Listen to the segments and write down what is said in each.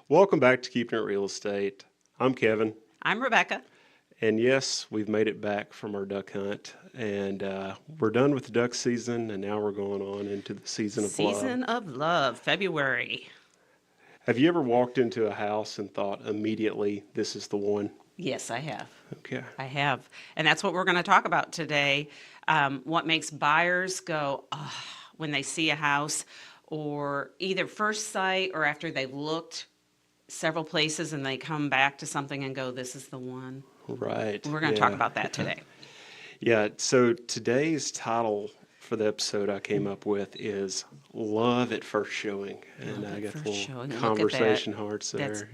Welcome back to Keeping It Real Estate. I'm Kevin, I'm Rebecca. and yes, we've made it back from our duck hunt, and we're done with the duck season, and now we're going on into the season of love. Season of Love, February. Have you ever walked into a house and thought immediately, this is the one? Yes, I have. Okay. I have. And that's what we're going to talk about today. What makes buyers go, oh, when they see a house, or either first sight or after they've looked several places and they come back to something and go, this is the one. Right. We're going to talk about that today. Yeah, so today's title for the episode I came up with is Love at First Showing. And Love I at got first the little showing. Look at conversation that. hearts there.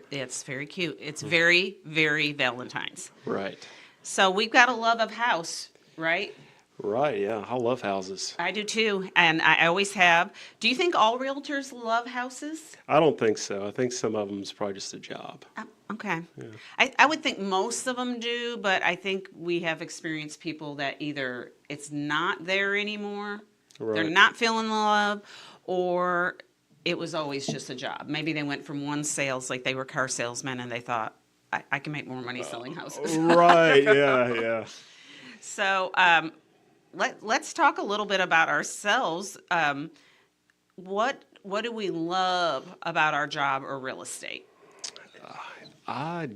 It's very cute. It's very, very Valentine's. Right. So we've got a love of house, right? Right, yeah. I love houses. I do too, and I always have. Do you think all realtors love houses? I don't think so. I think some of them is probably just a job. Okay. I would think most of them do, but I think we have experienced people that either it's not there anymore, Right. they're not feeling the love, or it was always just a job. Maybe they went from one sales, like they were car salesmen, and they thought, I can make more money selling houses. Right, yeah. So let's talk a little bit about ourselves. What do we love about our job or real estate? I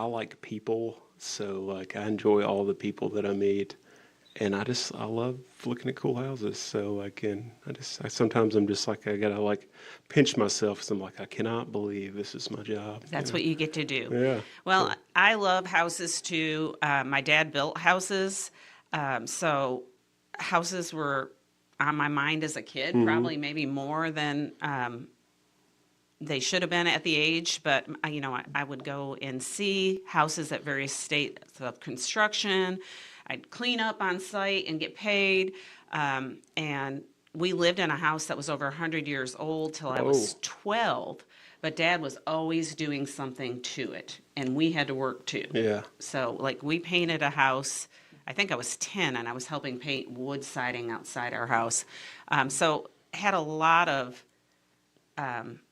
like people, so like I enjoy all the people that I meet, and I love looking at cool houses. So sometimes I'm just like I gotta like pinch myself because I'm like I cannot believe this is my job. That's what you get to do. Yeah. Well, I love houses too. My dad built houses, so houses were on my mind as a kid, probably maybe more than they should have been at the age, but I would go and see houses at various states of construction. I'd clean up on site and get paid. And we lived in a house that was over 100 years old till I was 12, but Dad was always doing something to it, and we had to work too. Yeah. So like we painted a house, I think I was 10, and I was helping paint wood siding outside our house. So had a lot of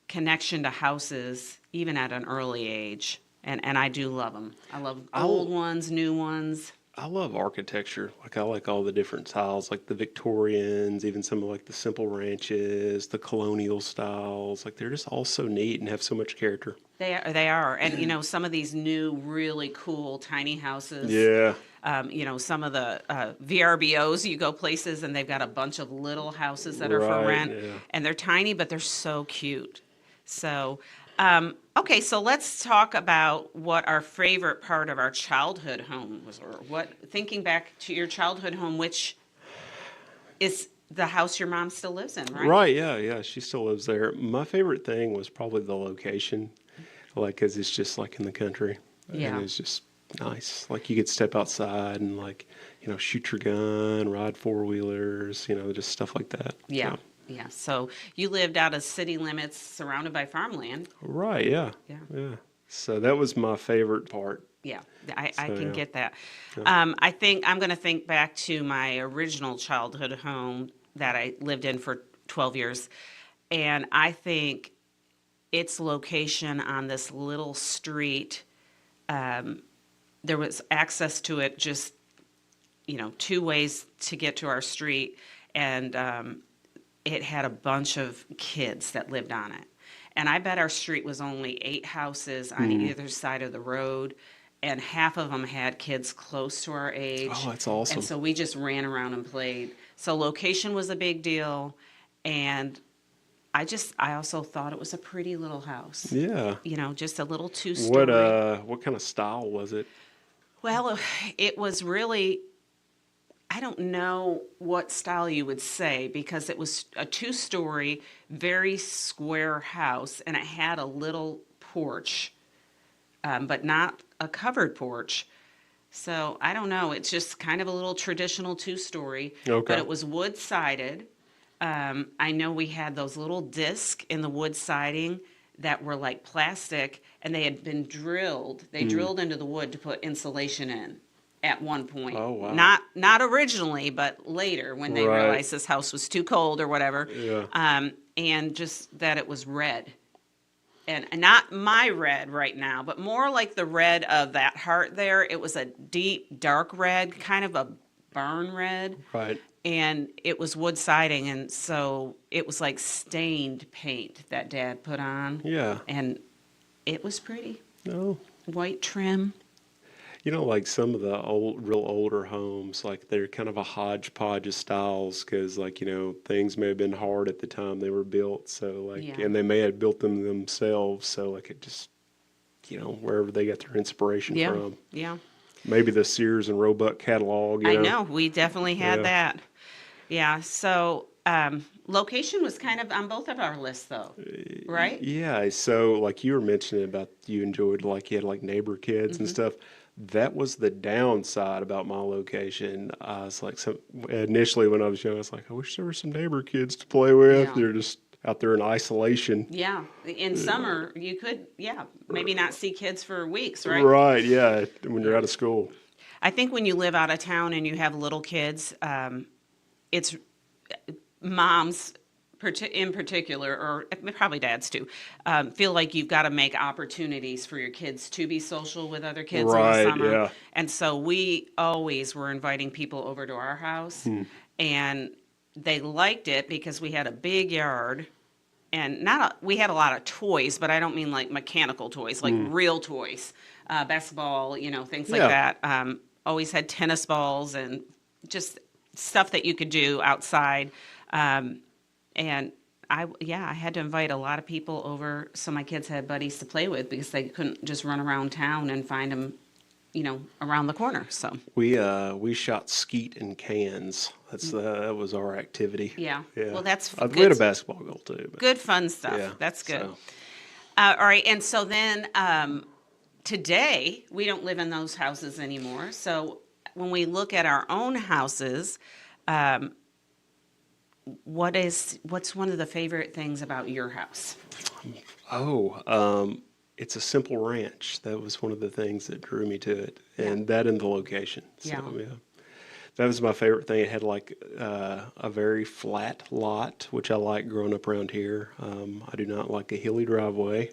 connection to houses, even at an early age. And I do love them. I love old ones, new ones. I love architecture. Like I like all the different styles, like the Victorians, even some of like the simple ranches, the colonial styles. Like they're just all so neat and have so much character. They are. And some of these new really cool tiny houses. Yeah. Some of the VRBOs, you go places and they've got a bunch of little houses that are for rent. Yeah. And they're tiny, but they're so cute. So, okay, so let's talk about what our favorite part of our childhood home was, or thinking back to your childhood home, which is the house your mom still lives in, right? Right, yeah. She still lives there. My favorite thing was probably the location, like, because it's just like in the country. Yeah. And it's just nice. Like you could step outside and like, shoot your gun, ride four-wheelers, just stuff like that. Yeah. So. Yeah, so you lived out of city limits surrounded by farmland. Right, yeah. So that was my favorite part. Yeah, I can get that. Yeah. I think I'm going to think back to my original childhood home that I lived in for 12 years. And I think its location on this little street, there was access to it just, two ways to get to our street. And it had a bunch of kids that lived on it. And I bet our street was only 8 houses on either side of the road, and half of them had kids close to our age. Oh, that's awesome. And so we just ran around and played. So location was a big deal, and I also thought it was a pretty little house. Yeah. Just a little 2-story. What kind of style was it? Well, it was really, I don't know what style you would say, because it was a 2-story, very square house, and it had a little porch, but not a covered porch. So I don't know. It's just kind of a little traditional 2-story, Okay. but it was wood sided. I know we had those little discs in the wood siding that were like plastic, and they had been drilled. They drilled into the wood to put insulation in at one point. Oh, wow. Not originally, but later when they Right. realized this house was too cold or whatever. Yeah. And just that it was red. and not my red right now, but more like the red of that heart there. It was a deep, dark red, kind of a burn red. Right. And it was wood siding, and so it was like stained paint that Dad put on. Yeah. And it was pretty. No. White trim. Like some of the real older homes, like they're kind of a hodgepodge of styles because, like, things may have been hard at the time they were built. So, like, Yeah. and they may have built them themselves. So, like, it just, wherever they got their inspiration Yeah. from. Yeah. Maybe the Sears and Roebuck catalog. I know. We definitely had Yeah. that. Yeah. So, location was kind of on both of our lists, though, right? Yeah. So, like you were mentioning about you enjoyed, like, you had like neighbor kids and stuff. That was the downside about my location. I was like, initially when I was young, I was like, I wish there were some neighbor kids to play with. Yeah. They're just out there in isolation. Yeah. In summer, you could, maybe not see kids for weeks, right? Right. Yeah. When you're out of school. I think when you live out of town and you have little kids, it's moms in particular, or probably dads too, feel like you've got to make opportunities for your kids to be social with other kids in Right, the summer. yeah. And so we always were inviting people over to our house, and they liked it because we had a big yard. And we had a lot of toys, but I don't mean like mechanical toys, like real toys, basketball, things like Yeah. that. Always had tennis balls and just stuff that you could do outside. And I had to invite a lot of people over so my kids had buddies to play with because they couldn't just run around town and find them, around the corner. So We shot skeet in cans. That was our activity. yeah. Yeah. Well, that's We had a good, basketball goal too. But good fun stuff. yeah, That's good. so. All right, and so then today we don't live in those houses anymore. So when we look at our own houses, what's one of the favorite things about your house? It's a simple ranch. That was one of the things that drew me to it, and Yeah. that and the location. So, Yeah. that was my favorite thing. It had like a very flat lot, which I like growing up around here. I do not like a hilly driveway,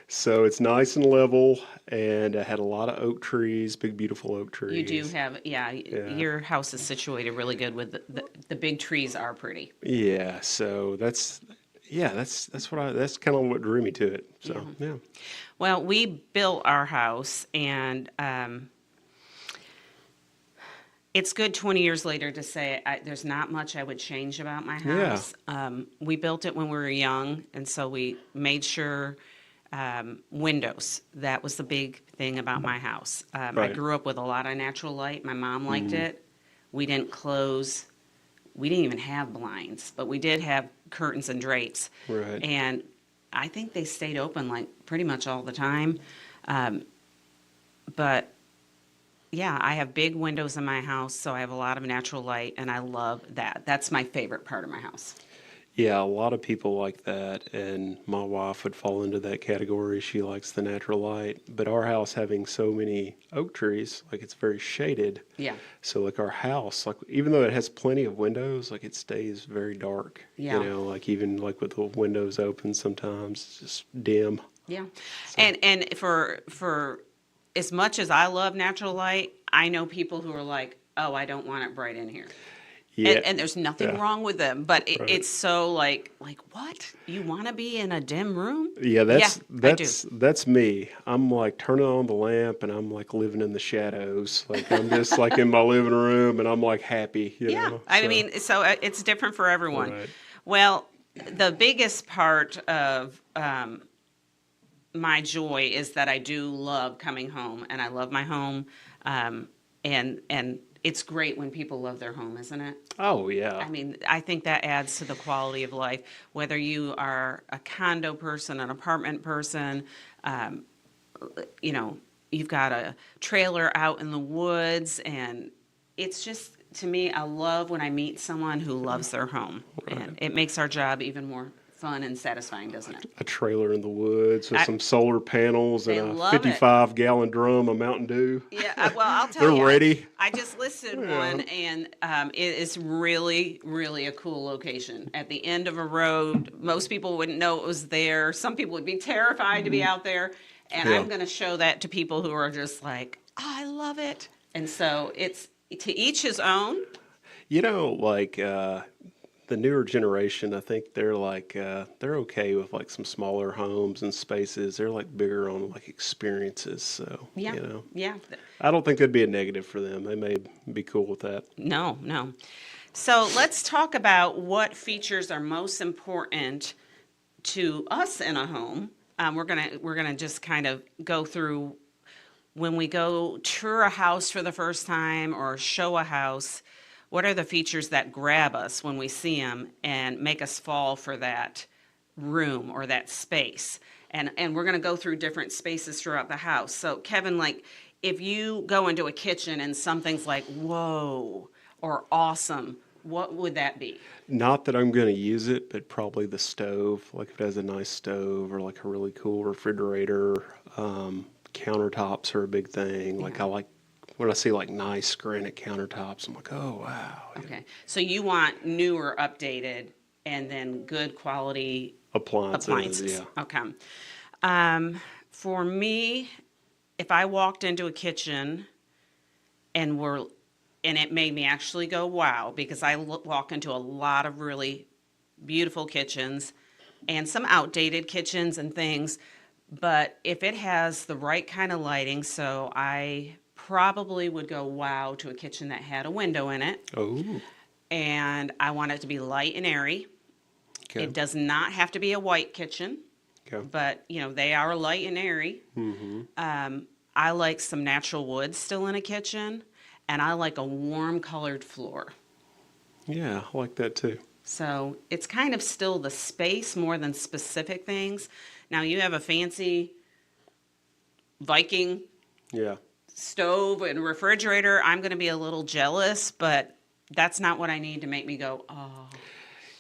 so it's nice and level, and it had a lot of oak trees, big beautiful oak trees. You do have, your house is situated really good with the big trees are pretty. Yeah, so that's kind of what drew me to it. So yeah. Well, we built our house, and it's good 20 years later to say there's not much I would change about my house. We built it when we were young, and so we made sure windows. That was the big thing about my house. I Right. grew up with a lot of natural light. My mom liked it. We didn't even have blinds, but we did have curtains and drapes. Right. And I think they stayed open like pretty much all the time. But yeah, I have big windows in my house, so I have a lot of natural light, and I love that. That's my favorite part of my house. Yeah, a lot of people like that, and my wife would fall into that category. She likes the natural light, but our house having so many oak trees, like it's very shaded. Yeah. So like our house, like even though it has plenty of windows, like it stays very dark. Yeah. Like even like with the windows open sometimes it's just dim. Yeah. And for as much as I love natural light, I know people who are like, "Oh, I don't want it bright in here." Yeah. And there's nothing Yeah. wrong with them, but Right. it's so like what? You want to be in a dim room? Yeah, I do. that's me. I'm like turning on the lamp and I'm like living in the shadows. Like I'm just like in my living room and I'm like happy, Yeah, know. I So, mean, so it's different for everyone. Right. Well, the biggest part of my joy is that I do love coming home, and I love my home, and it's great when people love their home, isn't it? Oh yeah. I mean, I think that adds to the quality of life, whether you are a condo person, an apartment person, you've got a trailer out in the woods, and it's just, to me, I love when I meet someone who loves their home, and it makes our job even more fun and satisfying, doesn't it? A trailer in the woods with some solar panels They and a love it. 55-gallon drum of Mountain Dew. Yeah, well, I'll tell They're you, ready. I just listed Yeah. one, and it is really, really a cool location. At the end of a road, most people wouldn't know it was there. Some people would be terrified to be out there, and Yeah. I'm going to show that to people who are just like, oh, I love it. And so it's to each his own. Like the newer generation, I think they're like they're okay with like some smaller homes and spaces. They're like bigger on like experiences. So Yeah, yeah. I don't think that'd be a negative for them. They may be cool with that. No, no. So let's talk about what features are most important to us in a home. We're gonna just kind of go through when we go tour a house for the first time or show a house. What are the features that grab us when we see them and make us fall for that room or that space? And we're going to go through different spaces throughout the house. So Kevin, like if you go into a kitchen and something's like, whoa, or awesome, what would that be? Not that I'm going to use it, but probably the stove. Like if it has a nice stove or like a really cool refrigerator. Countertops are a big thing. Like Yeah. I like when I see like nice granite countertops, I'm like, oh wow. Okay. So you want newer, updated, and then good quality Appliances. Yeah. Okay. For me, if I walked into a kitchen and it made me actually go wow, because I walk into a lot of really beautiful kitchens and some outdated kitchens and things, but if it has the right kind of lighting, so I probably would go wow to a kitchen that had a window in it, Oh. and I want it to be light and airy. Okay. It does not have to be a white kitchen, Okay. but they are light and airy. Mm-hmm. I like some natural wood still in a kitchen, and I like a warm colored floor. Yeah, I like that too. So it's kind of still the space more than specific things. Now you have a fancy Viking Yeah. stove and refrigerator. I'm going to be a little jealous, but that's not what I need to make me go, oh.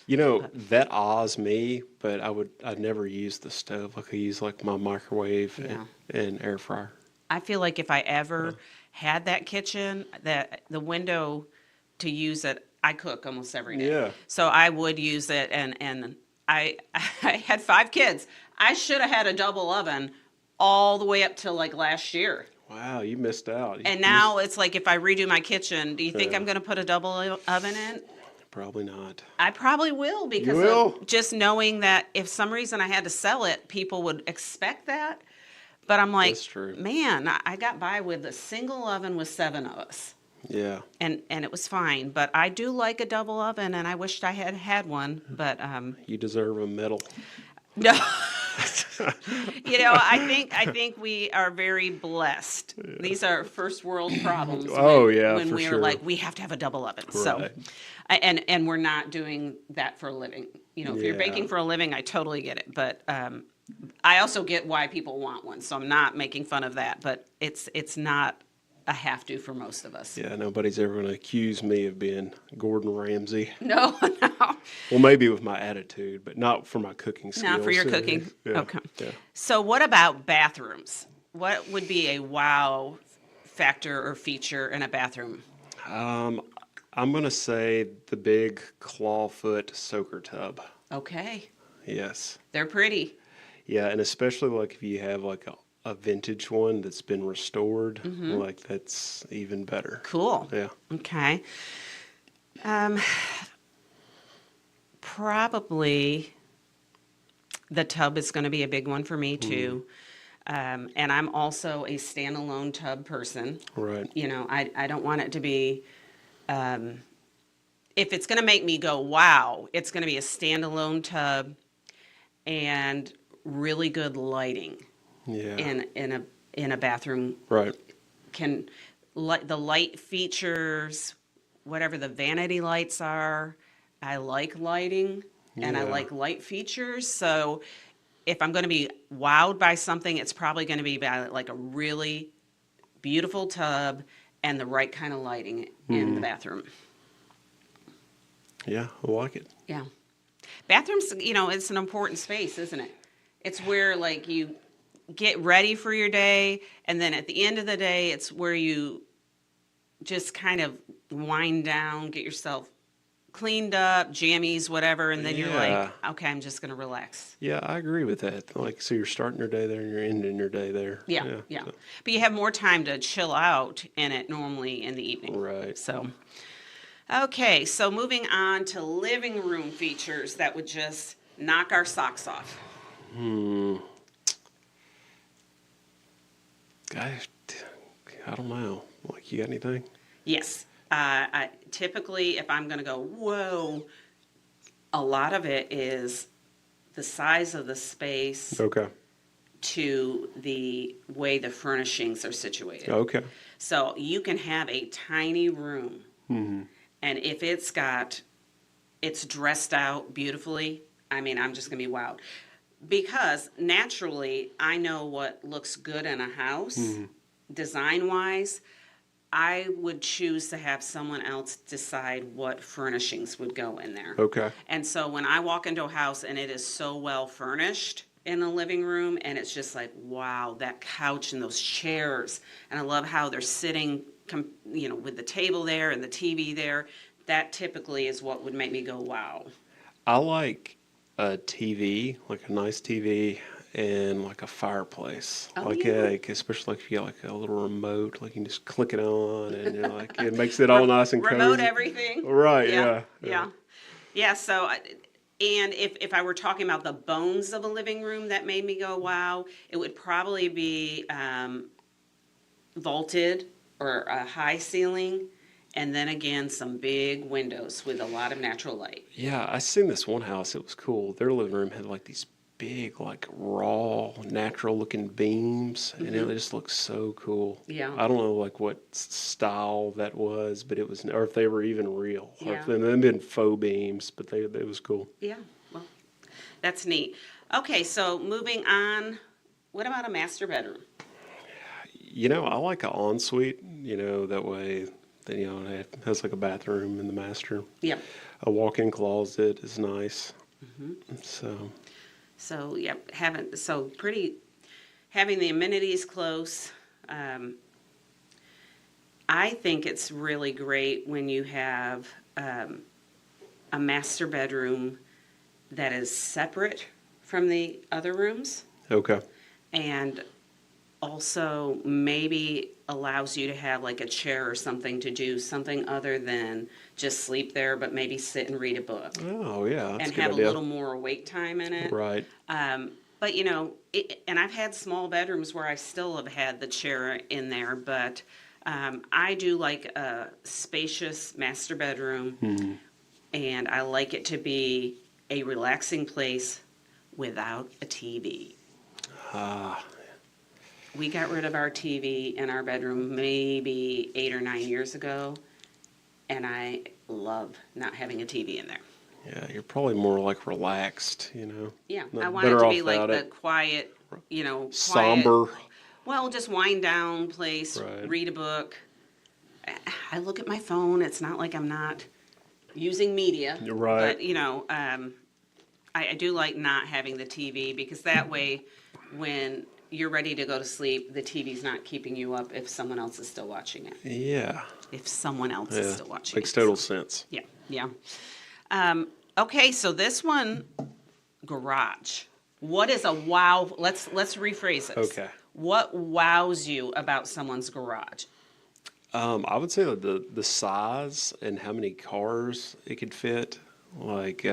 That awes me, but I'd never use the stove. Like I use like my microwave Yeah. and air fryer. I feel like if I ever had that kitchen, that the window to use it, I cook almost every day. Yeah. So I would use it, and I had 5 kids. I should have had a double oven all the way up till like last year. Wow, you missed out. And now it's like if I redo my kitchen, do you think Yeah. I'm going to put a double oven in? Probably not. I probably will because You will? of just knowing that if some reason I had to sell it, people would expect that. But I'm like, That's true. man, I got by with a single oven with 7 of us. Yeah. And it was fine. But I do like a double oven, and I wished I had had one. But You deserve a medal. no. I think we are very blessed. Yeah. These are first world problems. When for we sure. are like, we have to have a double oven. Right. So, and we're not doing that for a living. If you're baking for a living, I totally get it. But I also get why people want one. So I'm not making fun of that. But it's not a have to for most of us. Yeah, nobody's ever going to accuse me of being Gordon Ramsay. No. Well, maybe with my attitude, but not for my cooking skills. Not for your cooking. Yeah. Okay. Yeah. So what about bathrooms? What would be a wow factor or feature in a bathroom? I'm going to say the big clawfoot soaker tub. Okay. Yes. They're pretty. Yeah, and especially like if you have like a vintage one that's been restored, like that's even better. Cool. Yeah. Okay. Probably the tub is going to be a big one for me too. And I'm also a standalone tub person. Right. I don't want it to be, if it's going to make me go, wow, it's going to be a standalone tub and really good lighting. Yeah. In a bathroom. Right. The light features, whatever the vanity lights are, I like lighting and I Yeah. like light features. So if I'm going to be wowed by something, it's probably going to be by like a really beautiful tub and the right kind of lighting in the bathroom. Yeah, I like it. Yeah. Bathrooms, it's an important space, isn't it? It's where like you get ready for your day, and then at the end of the day, it's where you just kind of wind down, get yourself cleaned up, jammies, whatever, and then you're like, Yeah. okay, I'm just gonna relax. Yeah, I agree with that. Like, so you're starting your day there and you're ending your day there. Yeah, yeah. But you have more time to chill out in it normally in the evening. Right. So, okay, so moving on to living room features that would just knock our socks off. Gosh, I don't know. Like, you got anything? Yes. Typically, if I'm going to go, whoa, a lot of it is the size of the space Okay. to the way the furnishings are situated. Okay. So you can have a tiny room, and if it's dressed out beautifully, I mean, I'm just going to be wowed. Because naturally, I know what looks good in a house, design-wise. I would choose to have someone else decide what furnishings would go in there. Okay. And so when I walk into a house and it is so well furnished in the living room, and it's just like, wow, that couch and those chairs, and I love how they're sitting, with the table there and the TV there, that typically is what would make me go, wow. I like a TV, like a nice TV, and like a fireplace. Oh, like, yeah. like, especially like if you got like a little remote, like you can just click it on, and you're like, it makes it all nice and cozy. Remote everything. Right, yeah. Yeah, so, and if I were talking about the bones of a living room that made me go, wow, it would probably be vaulted or a high ceiling, and then again, some big windows with a lot of natural light. Yeah, I seen this one house. It was cool. Their living room had like these big, like raw, natural-looking beams, and it just looked so cool. Yeah. I don't know like what style that was, but it was, or if they were even real. Or if Yeah. they've been faux beams, but it was cool. Yeah, well, that's neat. Okay, so moving on, what about a master bedroom? I like an ensuite. That way, that it has like a bathroom in the master. Yeah. A walk-in closet is nice. So, yeah, having the amenities close. I think it's really great when you have a master bedroom that is separate from the other rooms, Okay. and also maybe allows you to have like a chair or something to do something other than just sleep there, but maybe sit and read a book. Oh, yeah, that's And a good have idea. a little more awake time in it. Right. But and I've had small bedrooms where I still have had the chair in there, but I do like a spacious master bedroom, and I like it to be a relaxing place without a TV. We got rid of our TV in our bedroom maybe 8 or 9 years ago, and I love not having a TV in there. Yeah, you're probably more like relaxed, Yeah, Not I want it better to off be like without the it. quiet, quiet, Somber. well, just wind down place, Right. read a book. I look at my phone. It's not like I'm not using media. You're right. But, I do like not having the TV, because that way when you're ready to go to sleep, the TV's not keeping you up if someone else is still watching it. Yeah. If someone else is still watching Makes it. total sense. Yeah, yeah. Okay, so this one, garage. What is a wow? Let's rephrase this. Okay. What wows you about someone's garage? I would say that the size and how many cars it could fit, like,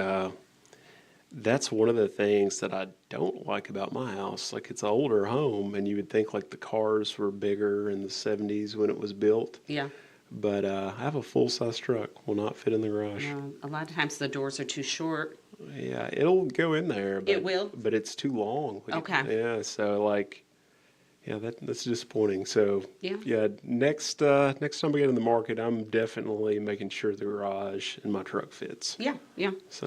that's one of the things that I don't like about my house. Like, it's an older home, and you would think like the cars were bigger in the 70s when it was built. Yeah. But I have a full-size truck, will not fit in the garage. A lot of times the doors are too short. Yeah, it'll go in there. But, It will? But it's too long. Okay. Yeah, so like, yeah, that's disappointing. So Yeah. next time we get in the market, I'm definitely making sure the garage and my truck fits. Yeah, yeah. So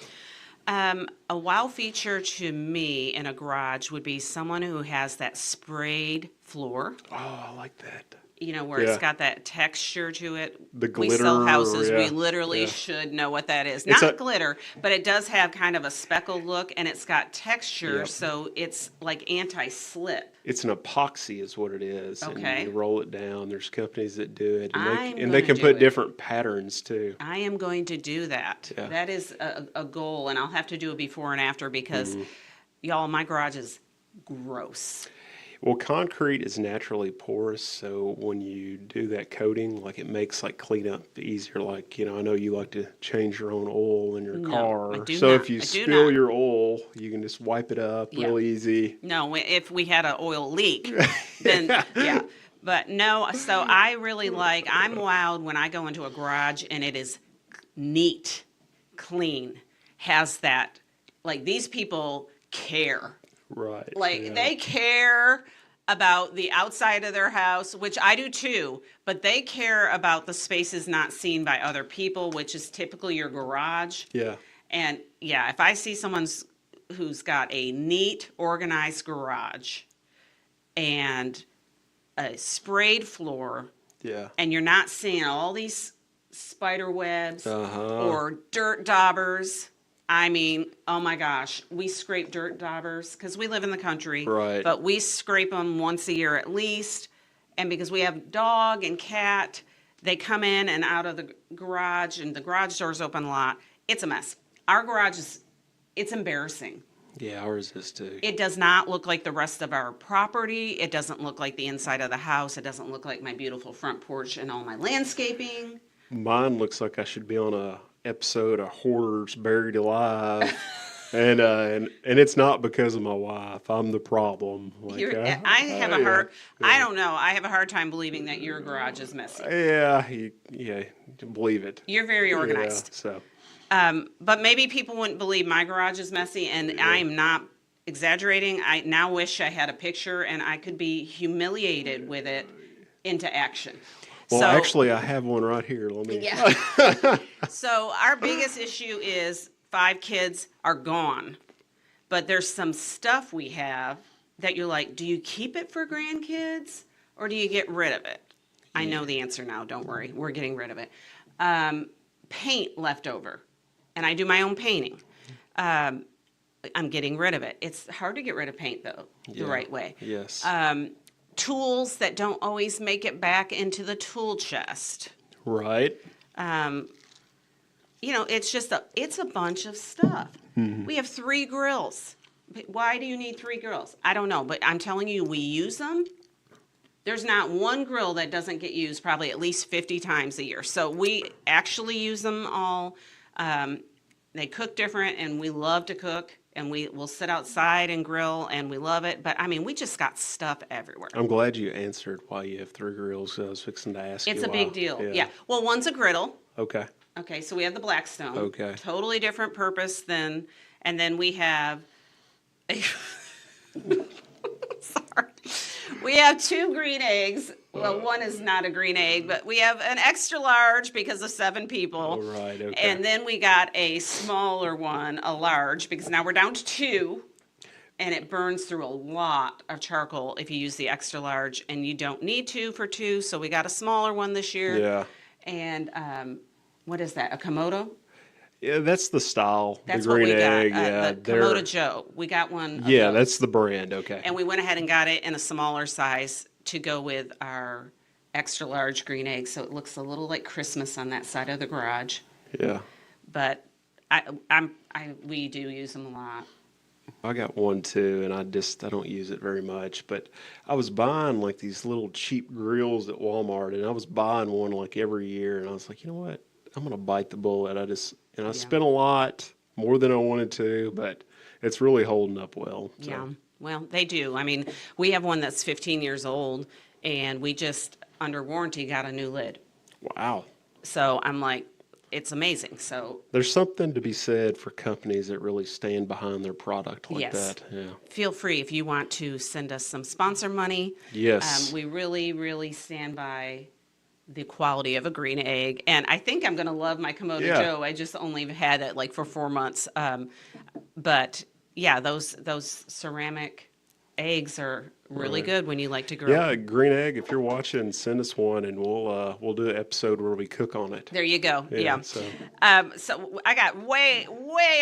A wow feature to me in a garage would be someone who has that sprayed floor. oh, I like that. where it's got that texture to it. The We sell glitter, houses. yeah, We literally yeah. should know what that is. It's Not a glitter, but it does have kind of a speckled look, and it's got texture, Yep. so it's like anti-slip. It's an epoxy, is what it is, and Okay. you roll it down. There's companies that do it, and I'm they gonna can do put it. different patterns too. I am going to do that. Yeah. That is a goal, and I'll have to do a before and after because, y'all, my garage is gross. Well, concrete is naturally porous, so when you do that coating, like it makes like cleanup easier. Like, I know you like to change your own oil in your No, car. I do So not. if you I do spill not. your oil, you can just wipe it up Yeah. real easy. No, if we had an oil leak, then yeah. But no, so I really I'm wowed when I go into a garage and it is neat, clean, has that, like these people care. Right. Like yeah. they care about the outside of their house, which I do too, but they care about the spaces not seen by other people, which is typically your garage. Yeah. And yeah, if I see who's got a neat, organized garage and a sprayed floor, Yeah. and you're not seeing all these spider webs Uh-huh. or dirt daubers. I mean, oh my gosh, we scrape dirt daubers because we live in the country. Right. But we scrape them once a year at least. And because we have dog and cat, they come in and out of the garage, and the garage doors open a lot. It's a mess. Our garage it's embarrassing. Yeah, ours is too. It does not look like the rest of our property. It doesn't look like the inside of the house. It doesn't look like my beautiful front porch and all my landscaping. Mine looks like I should be on a episode of Hoarders Buried Alive. And it's not because of my wife. I'm the problem. Like, I have a hard. I don't know. I have a hard time believing that your garage is messy. Yeah, yeah, believe it. You're very organized. Yeah, so But maybe people wouldn't believe my garage is messy, and I am not exaggerating. I now wish I had a picture and I could be humiliated with it into action. well, So, actually, I have one right here. Let me. yeah. So our biggest issue is 5 kids are gone, but there's some stuff we have that you're like, do you keep it for grandkids or do you get rid of it? I know the answer now. Don't worry. We're getting rid of it. Paint left over, and I do my own painting. I'm getting rid of it. It's hard to get rid of paint, though, the Yeah. right way. Yes. Tools that don't always make it back into the tool chest. Right. It's a bunch of stuff. We have 3 grills. Why do you need 3 grills? I don't know, but I'm telling you, we use them. There's not one grill that doesn't get used probably at least 50 times a year. So we actually use them all. They cook different, and we love to cook, and we'll sit outside and grill, and we love it. But, I mean, we just got stuff everywhere. I'm glad you answered why you have 3 grills. I was fixing to ask It's you a why. big deal. Yeah. Well, one's a griddle. Okay. Okay, so we have the Blackstone. Okay. Totally different purpose than, and then we have, sorry. We have 2 green eggs. Well, one is not a green egg, but we have an extra large because of 7 people. All right. Okay. And then we got a smaller one, a large, because now we're down to 2. And it burns through a lot of charcoal if you use the extra large, and you don't need 2 for 2. So we got a smaller one this year. Yeah. And what is that? A Komodo? Yeah, that's the style. That's the what green we got. egg. Yeah, The they're- Komodo Joe. We got one. Of Yeah, those. that's the brand. Okay. And we went ahead and got it in a smaller size to go with our extra large green egg, so it looks a little like Christmas on that side of the garage. Yeah. But we do use them a lot. I got one too, and I don't use it very much. But I was buying like these little cheap grills at Walmart, and I was buying one like every year, and I was like, you know what? I'm gonna bite the bullet. I spent a lot more than I wanted to, but it's really holding up well. So. Yeah. Well, they do. I mean, we have one that's 15 years old, and we just, under warranty, got a new lid. Wow. So I'm like, it's amazing. So There's something to be said for companies that really stand behind their product like Yes. that. Yeah. feel free if you want to send us some sponsor money. Yes. We really, really stand by the quality of a green egg. And I think I'm going to love my Komodo Yeah. Joe. I just only had it like for 4 months. But yeah, those ceramic eggs are really Right. good when you like to grill. Yeah, green egg. If you're watching, send us one, and we'll do an episode where we cook on it. There you go. Yeah. Yeah. So So I got way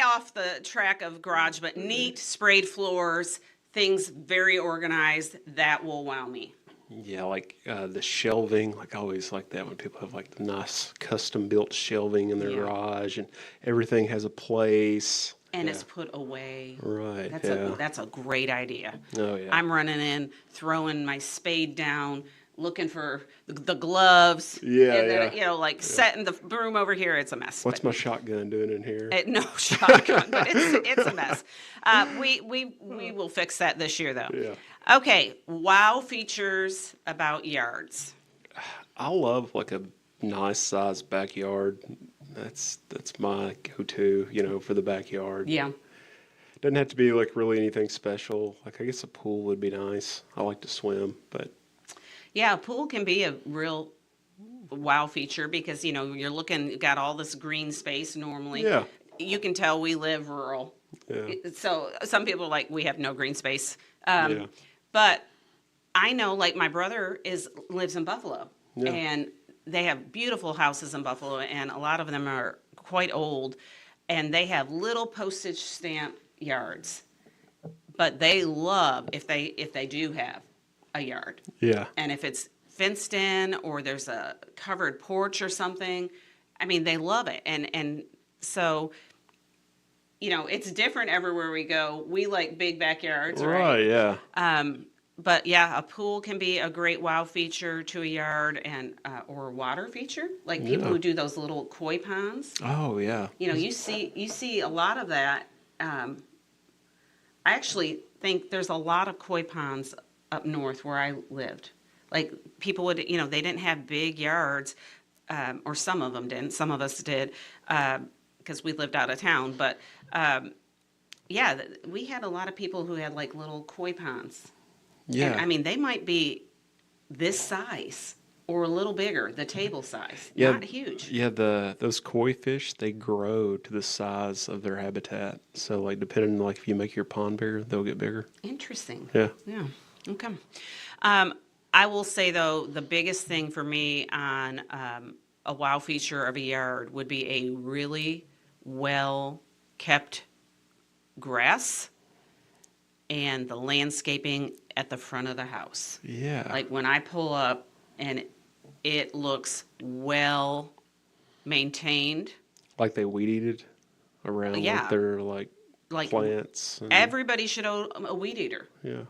off the track of garage, but neat sprayed floors, things very organized, that will wow me. yeah, like the shelving. Like I always like that when people have like the nice custom built shelving in their Yeah. garage, and everything has a place. And Yeah. it's put away. Right. That's yeah. that's a great idea. Oh yeah. I'm running in, throwing my spade down, looking for the gloves. Yeah, and then, yeah. like setting the broom over here. It's a mess. What's but- my shotgun doing in here? No shotgun, but it's a mess. We will fix that this year though. Yeah. Okay, wow features about yards. I love like a nice sized backyard. That's my go-to, for the backyard. Yeah. Doesn't have to be like really anything special. Like I guess a pool would be nice. I like to swim, but Yeah, a pool can be a real wow feature because, you're got all this green space normally. Yeah. You can tell we live rural. yeah. So some people are like, we have no green space. Yeah. But I know, like, my brother lives in Buffalo. Yeah. And they have beautiful houses in Buffalo, and a lot of them are quite old. And they have little postage stamp yards. But they love if they do have a yard. Yeah. And if it's fenced in or there's a covered porch or something, I mean, they love it. And so, it's different everywhere we go. We like big backyards, right? Right, yeah. But yeah, a pool can be a great wow feature to a yard, and or a water feature, like people Yeah. who do those little koi ponds. Oh, yeah. You see a lot of that. I actually think there's a lot of koi ponds up north where I lived. Like people would, they didn't have big yards, or some of them didn't. Some of us did, because we lived out of town. But yeah, we had a lot of people who had like little koi ponds. Yeah. And, I mean, they might be this size or a little bigger, the table size. Yeah. Not huge. Yeah, those koi fish, they grow to the size of their habitat. So like depending on like if you make your pond bigger, they'll get bigger. Interesting. Yeah. Yeah. Okay. I will say though, the biggest thing for me on a wow feature of a yard would be a really well kept grass and the landscaping at the front of the house. Yeah. Like when I pull up and it looks well maintained. Like they weed eated around Yeah. like their like plants. And, Everybody should own a weed eater. yeah.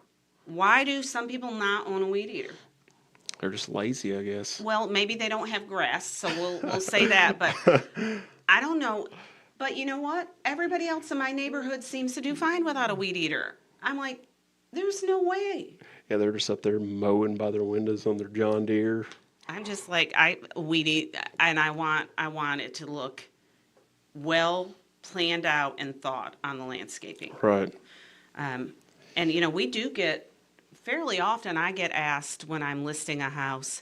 Why do some people not own a weed eater? They're just lazy, I guess. Well, maybe they don't have grass, so we'll say that. But I don't know. But you know what? Everybody else in my neighborhood seems to do fine without a weed eater. I'm like, there's no way. Yeah, they're just up there mowing by their windows on their John Deere. I'm just like, weed eat, and I want it to look well planned out and thought on the landscaping. Right. And we do get fairly often. I get asked when I'm listing a house.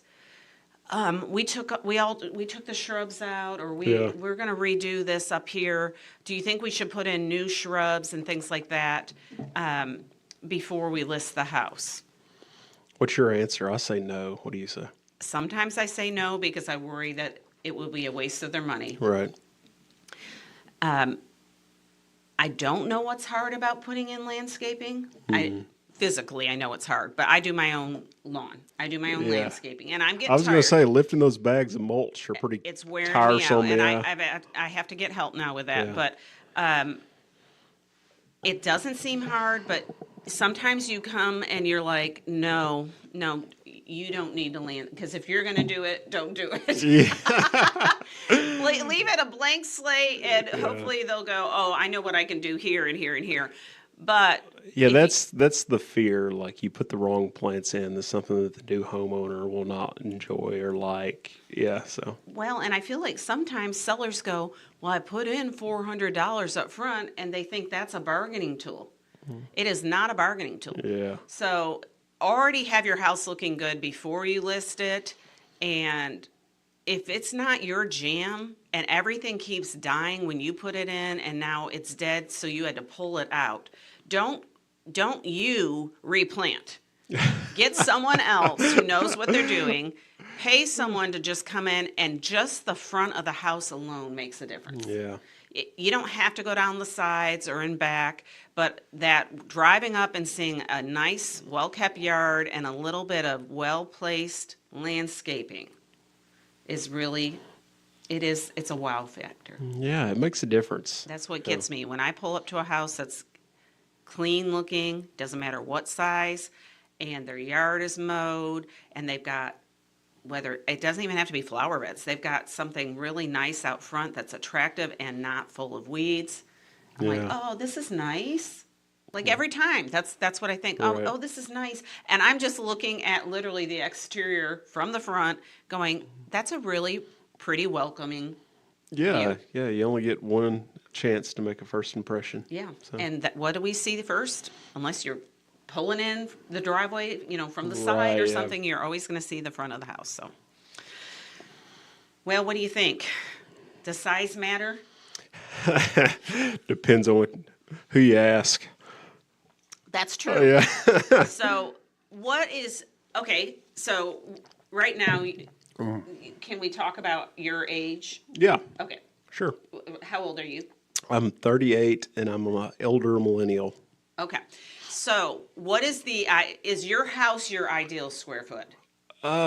We took the shrubs out, or Yeah. we're going to redo this up here. Do you think we should put in new shrubs and things like that before we list the house? What's your answer? I say no. What do you say? Sometimes I say no because I worry that it will be a waste of their money. Right. I don't know what's hard about putting in landscaping. Physically, I know it's hard, but I do my own lawn. I do my own Yeah. landscaping, and I'm getting I was going tired. to say lifting those bags of mulch are pretty It's wearing tiresome. me out, Yeah. and I have to get help now with that. Yeah. But it doesn't seem hard, but sometimes you come and you're like, no, you don't need to land, because if you're going to do it, don't do it. Yeah. Leave it a blank slate, and hopefully they'll go, oh, I know what I can do here and here and here. But Yeah, if that's the fear. Like you put the wrong plants in, that's something that the new homeowner will not enjoy or like. Yeah, so well, and I feel like sometimes sellers go, well, I put in $400 up front, and they think that's a bargaining tool. It is not a bargaining tool. yeah, So already have your house looking good before you list it. And if it's not your jam and everything keeps dying when you put it in and now it's dead, so you had to pull it out, don't don't you replant. Get someone else who knows what they're doing. Pay someone to just come in, and just the front of the house alone makes a difference. Yeah. You don't have to go down the sides or in back, but that driving up and seeing a nice, well-kept yard and a little bit of well-placed landscaping is really, it's a wow factor. Yeah, it makes a difference. That's what gets me. When I pull up to a house that's clean looking, doesn't matter what size, and their yard is mowed, and they've got, whether it doesn't even have to be flower beds, they've got something really nice out front that's attractive and not full of weeds. I'm like, oh, this is nice. Like every time, that's what I think. Right. Oh, this is nice. And I'm just looking at literally the exterior from the front, going, that's a really pretty welcoming. Yeah, view. yeah. You only get one chance to make a first impression. Yeah. So. And what do we see first? Unless you're pulling in the driveway, from the side or yeah. something, you're always going to see the front of the house. So, well, what do you think? Does size matter? Depends on who you ask. That's true. Yeah. So, okay, so right now, can we talk about your age? Yeah, Okay. sure. How old are you? I'm 38 and I'm an elder millennial. Okay. So, what is is your house your ideal square foot?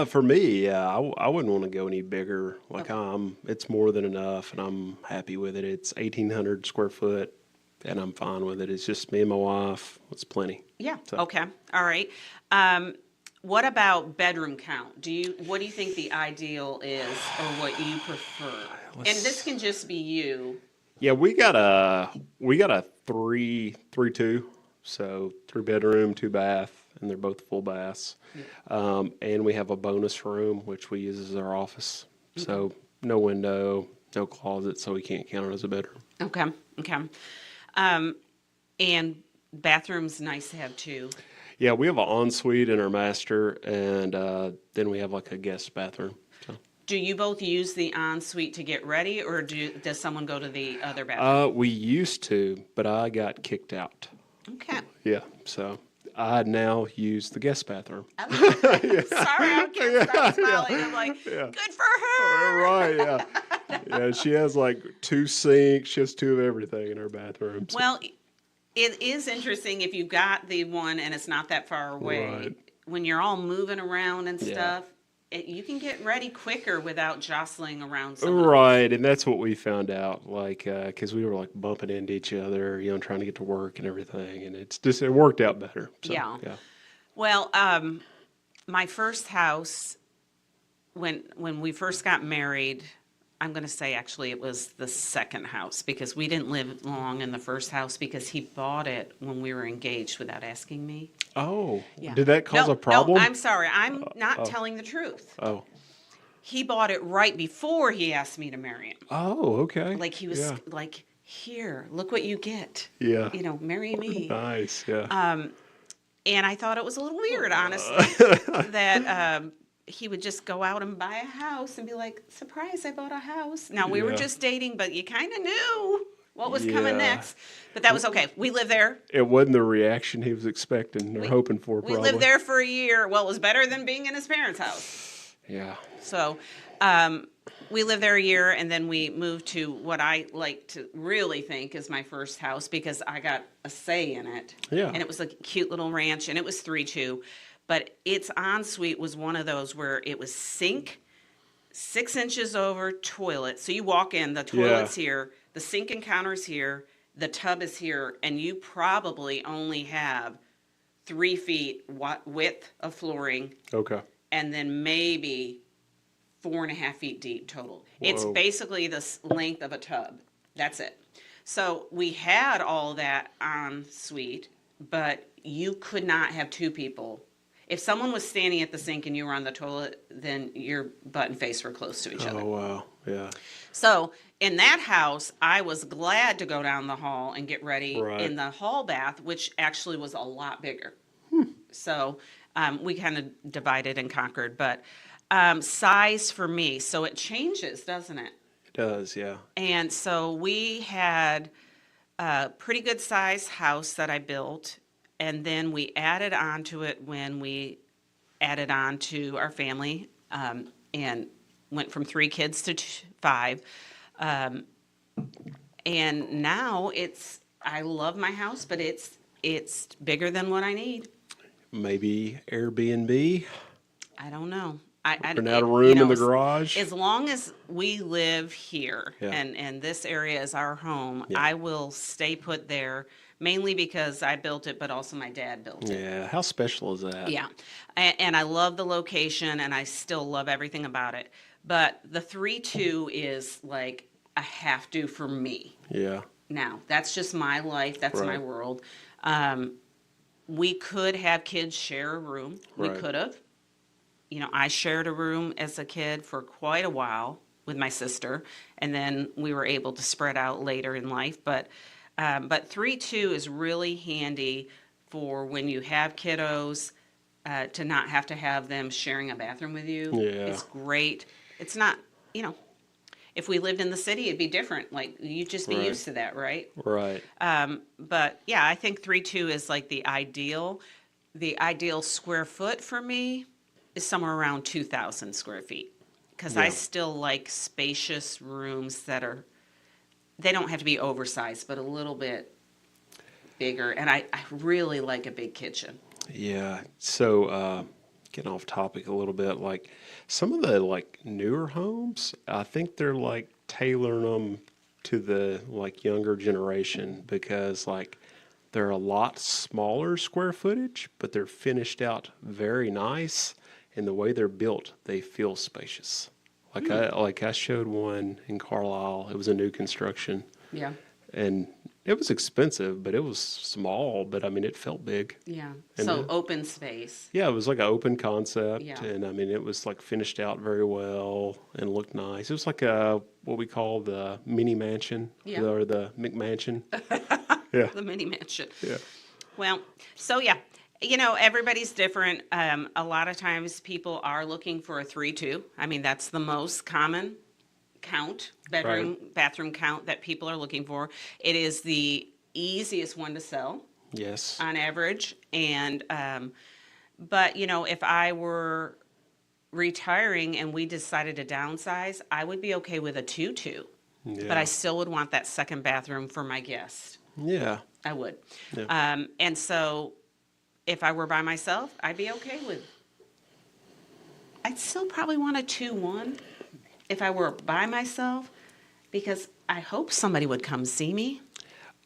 For me, yeah, I wouldn't want to go any bigger. Like Okay. it's more than enough, and I'm happy with it. It's 1,800 square foot, and I'm fine with it. It's just me and my wife. It's plenty. Yeah. So- Okay. All right. What about bedroom count? What do you think the ideal is, or what you prefer? And this can just be you. Yeah, we got a 3-2, so 3-bedroom, 2-bath, and they're both full baths. And we have a bonus room which we use as our office. So no window, no closet, so we can't count it as a bedroom. Okay. Okay. And bathroom's nice to have too. Yeah, we have an ensuite in our master, and then we have like a guest bathroom. So. Do you both use the ensuite to get ready, or does someone go to the other bathroom? We used to, but I got kicked out. Okay. Yeah, so I now use the guest bathroom. Sorry, I can't stop smiling. I'm like, good for her. Right, yeah. Yeah, she has like 2 sinks, she has 2 of everything in her bathroom. So. Well, it is interesting if you've got the one and it's not that far away. Right. When you're all moving around and Yeah. stuff, you can get ready quicker without jostling around someone. Right, and that's what we found out, like, because we were like bumping into each other, trying to get to work and everything, and it worked out better. So, Yeah. yeah. Well, my first house, when we first got married, I'm going to say actually it was the second house, because we didn't live long in the first house because he bought it when we were engaged without asking me. Oh, Yeah. did that cause No, a problem? No, I'm sorry. I'm not telling the truth. Oh. He bought it right before he asked me to marry him. Oh, okay. Like he was Yeah. like, here, look what you get. Yeah. Marry me. Nice, yeah. And I thought it was a little weird, honestly, that he would just go out and buy a house and be like, surprise, I bought a house. Now, we were Yeah. just dating, but you kind of knew what was coming Yeah. next. But that was okay. We lived there. It wasn't the reaction he was expecting or hoping for, We probably. lived there for a year. Well, it was better than being in his parents' house. Yeah. So we lived there a year, and then we moved to what I like to really think is my first house, because I got a say in it. Yeah. And it was a cute little ranch, and it was 3-2. But its ensuite was one of those where it was sink, 6 inches over toilet. So you walk in, the toilet's here, the sink and counter's here, the tub is here, and you probably only have 3 feet width of flooring, Okay. and then maybe 4.5 feet deep total. It's Whoa. basically the length of a tub. That's it. So we had all that en suite, but you could not have 2 people. If someone was standing at the sink and you were on the toilet, then your butt and face were close to each other. Oh, wow. Yeah. So in that house, I was glad to go down the hall and get ready Right. in the hall bath, which actually was a lot bigger. So we kind of divided and conquered. But size for me, so it changes, doesn't it? It does, yeah. And so we had a pretty good size house that I built. and then we added on to it when we added on to our family, and went from 3 kids to 5. And now I love my house, but it's bigger than what I need. Maybe Airbnb. I don't know. Rent out a room in the as, garage. as long as we live here Yeah. and this area is our home, Yeah. I will stay put there, mainly because I built it, but also my dad built it. Yeah. How special is that? Yeah. And I love the location, and I still love everything about it. But the 3-2 is like a have to for me. Yeah. Now, that's just my life. That's my Right. world. We could have kids share a room. We Right. could have. I shared a room as a kid for quite a while with my sister, and then we were able to spread out later in life. But 3-2 is really handy for when you have kiddos, to not have to have them sharing a bathroom with you. Yeah. It's great. It's not, if we lived in the city, it'd be different. Like, you'd just be Right. used to that, right? Right. But yeah, I think 3-2 is like the ideal. The ideal square foot for me is somewhere around 2,000 square feet. Because I Yeah. still like spacious rooms they don't have to be oversized, but a little bit bigger. And I really like a big kitchen. Yeah. So, getting off topic a little bit, like some of the like newer homes, I think they're like tailoring them to the like younger generation because like they're a lot smaller square footage, but they're finished out very nice. And the way they're built, they feel spacious. Like I showed one in Carlisle. It was a new construction, Yeah. and it was expensive, but it was small. But I mean, it felt big. Yeah. And So open space. Yeah, it was like an open concept, Yeah. and I mean, it was like finished out very well and looked nice. It was like what we call the mini mansion, Yeah. or the McMansion. Yeah, The mini mansion. yeah, Well, so yeah, everybody's different. A lot of times people are looking for a 3-2. I mean, that's the most common bathroom count that people are looking for. It is the easiest one to sell yes, on average. And, but if I were retiring and we decided to downsize, I would be okay with a 2-2. yeah, But I still would want that second bathroom for my guest. yeah, I would. Yeah. And so if I were by myself, I'd be okay with, I'd still probably want a 2-1 if I were by myself, because I hope somebody would come see me.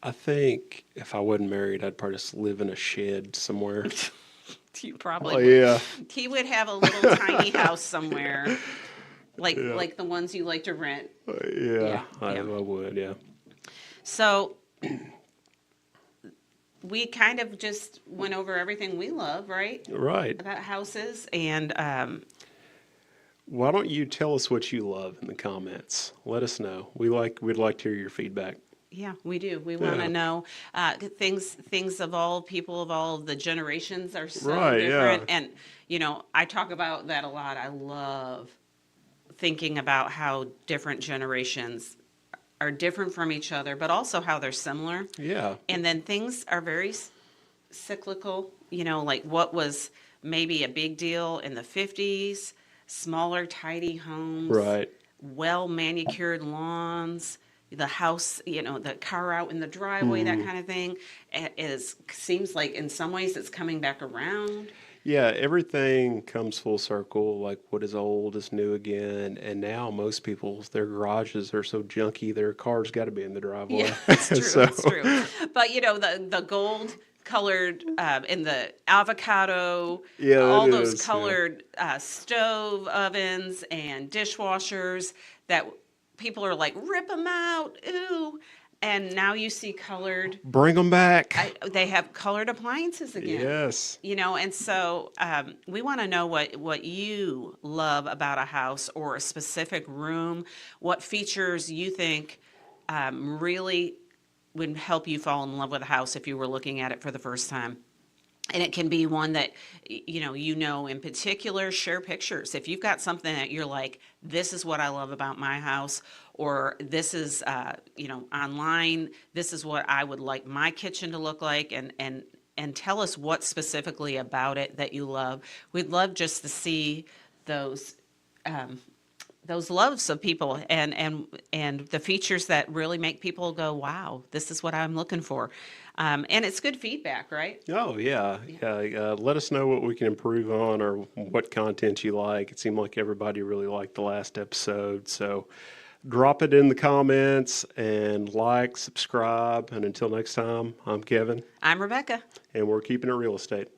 I think if I wasn't married, I'd probably just live in a shed somewhere. You probably Oh would. yeah, He would have a little tiny house somewhere, like the ones you like to rent. yeah, I yeah. would, yeah. So we kind of just went over everything we love, right? Right. About houses. And Why don't you tell us what you love in the comments? Let us know. We'd like to hear your feedback. yeah, we do. We want to Yeah. know things evolve, people evolve, the generations are so Right, yeah. different. And, I talk about that a lot. I love thinking about how different generations are different from each other, but also how they're similar. Yeah, And then things are very cyclical, like what was maybe a big deal in the 50s, smaller, tidy homes, right. well manicured lawns, the house, the car out in the driveway, that kind of thing. Seems like in some ways it's coming back around. Yeah, everything comes full circle. Like what is old is new again. And now most people's their garages are so junky, their car's got to be in the driveway. Yeah, it's true. So- It's true. But the gold colored and the avocado, Yeah, all it those is, yeah. colored stove ovens and dishwashers that people are like, rip them out, ooh. And now you see colored. Bring them back. They have colored appliances again. Yes. And so we want to know what you love about a house or a specific room, what features you think really would help you fall in love with a house if you were looking at it for the first time. And it can be one that, in particular, share pictures. If you've got something that you're like, this is what I love about my house, or this is, online, this is what I would like my kitchen to look like. And and tell us what specifically about it that you love. We'd love just to see those loves of people and the features that really make people go, wow, this is what I'm looking for. And it's good feedback, right? Oh yeah, yeah. Let us know what we can improve on or what content you like. It seemed like everybody really liked the last episode, so drop it in the comments and like, subscribe. And until next time, I'm Kevin, I'm Rebecca. and we're keeping it real estate.